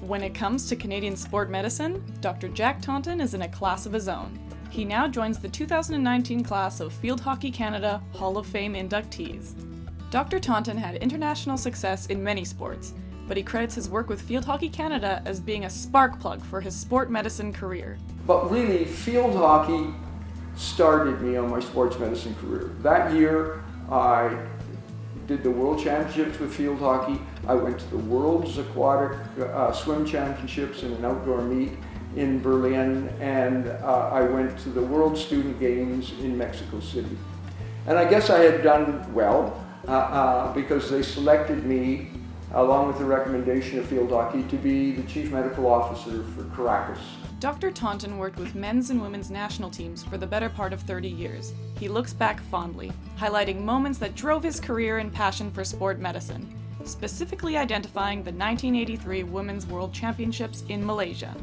When it comes to Canadian sport medicine, Dr. Jack Taunton is in a class of his own. He now joins the 2019 class of Field Hockey Canada Hall of Fame inductees. Dr. Taunton had international success in many sports, but he credits his work with Field Hockey Canada as being a spark plug for his sport medicine career. But really, field hockey started me on my sports medicine career. That year, I did the World Championships with field hockey. I went to the World's Aquatic Swim Championships in an outdoor meet in Berlin, and I went to the World Student Games in Mexico City. And I guess I had done well because they selected me, along with the recommendation of field hockey, to be the Chief Medical Officer for Caracas. Dr. Taunton worked with men's and women's national teams for the better part of 30 years. He looks back fondly, highlighting moments that drove his career and passion for sport medicine, specifically identifying the 1983 Women's World Championships in Malaysia.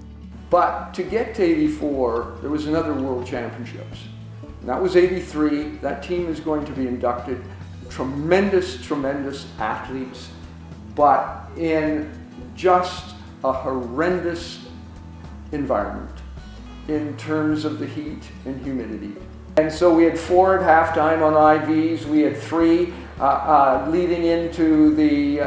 But to get to 84, there was another World Championships. And that was 83. That team is going to be inducted. Tremendous, tremendous athletes, but in just a horrendous environment in terms of the heat and humidity. And so we had 4 at halftime on IVs, we had 3 leading into the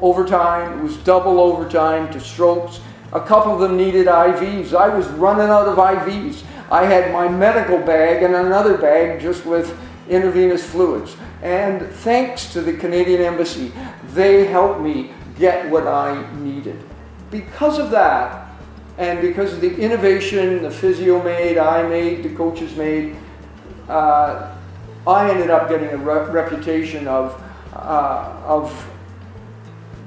overtime. It was double overtime to strokes. A couple of them needed IVs. I was running out of IVs. I had my medical bag and another bag just with intravenous fluids. And thanks to the Canadian Embassy, they helped me get what I needed. Because of that, and because of the innovation the physio made, I made, the coaches made, I ended up getting a reputation of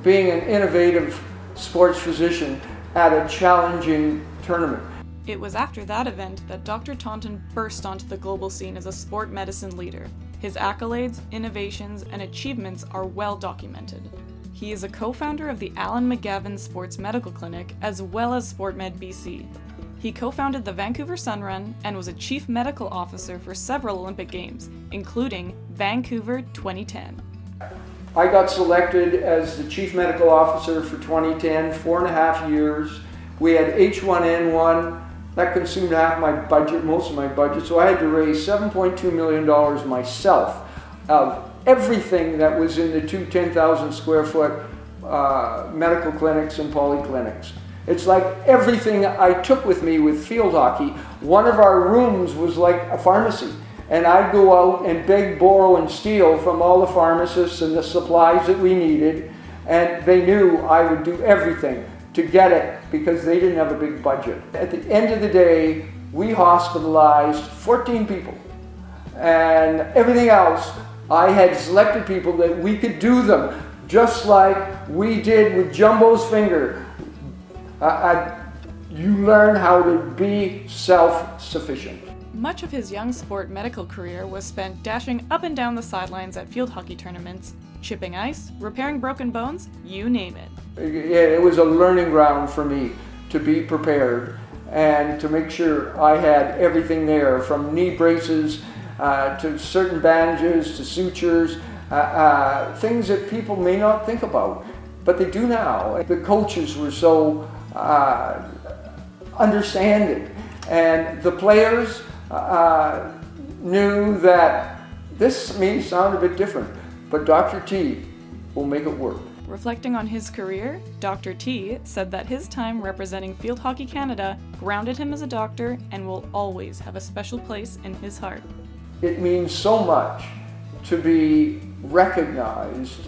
being an innovative sports physician at a challenging tournament. It was after that event that Dr. Taunton burst onto the global scene as a sport medicine leader. His accolades, innovations, and achievements are well documented. He is a co-founder of the Alan McGavin Sports Medical Clinic as well as SportMed BC. He co-founded the Vancouver Sunrun and was a chief medical officer for several Olympic Games, including Vancouver 2010. I got selected as the chief medical officer for 2010, 4.5 years. We had H1N1, that consumed half my budget, most of my budget, so I had to raise $7.2 million myself of everything that was in the 2 10,000 square foot medical clinics and polyclinics. It's like everything I took with me with field hockey. One of our rooms was like a pharmacy, and I'd go out and beg, borrow, and steal from all the pharmacists and the supplies that we needed, and they knew I would do everything to get it because they didn't have a big budget. At the end of the day, we hospitalized 14 people, and everything else, I had selected people that we could do them, just like we did with Jumbo's finger. You learn how to be self-sufficient. Much of his young sport medical career was spent dashing up and down the sidelines at field hockey tournaments, chipping ice, repairing broken bones, you name it. It was a learning ground for me to be prepared and to make sure I had everything there, from knee braces to certain bandages, to sutures, things that people may not think about, but they do now. The coaches were so understanding, and the players knew that this may sound a bit different, but Dr. T will make it work. Reflecting on his career, Dr. T said that his time representing Field Hockey Canada grounded him as a doctor and will always have a special place in his heart. It means so much to be recognized,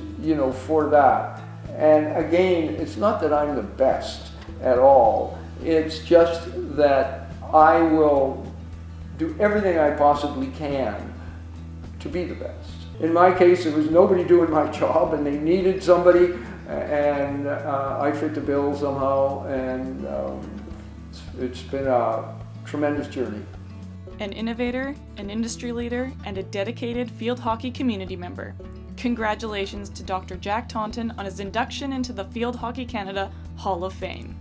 for that. And again, it's not that I'm the best at all. It's just that I will do everything I possibly can to be the best. In my case, there was nobody doing my job, and they needed somebody, and I fit the bill somehow, and it's been a tremendous journey. An innovator, an industry leader, and a dedicated field hockey community member. Congratulations to Dr. Jack Taunton on his induction into the Field Hockey Canada Hall of Fame.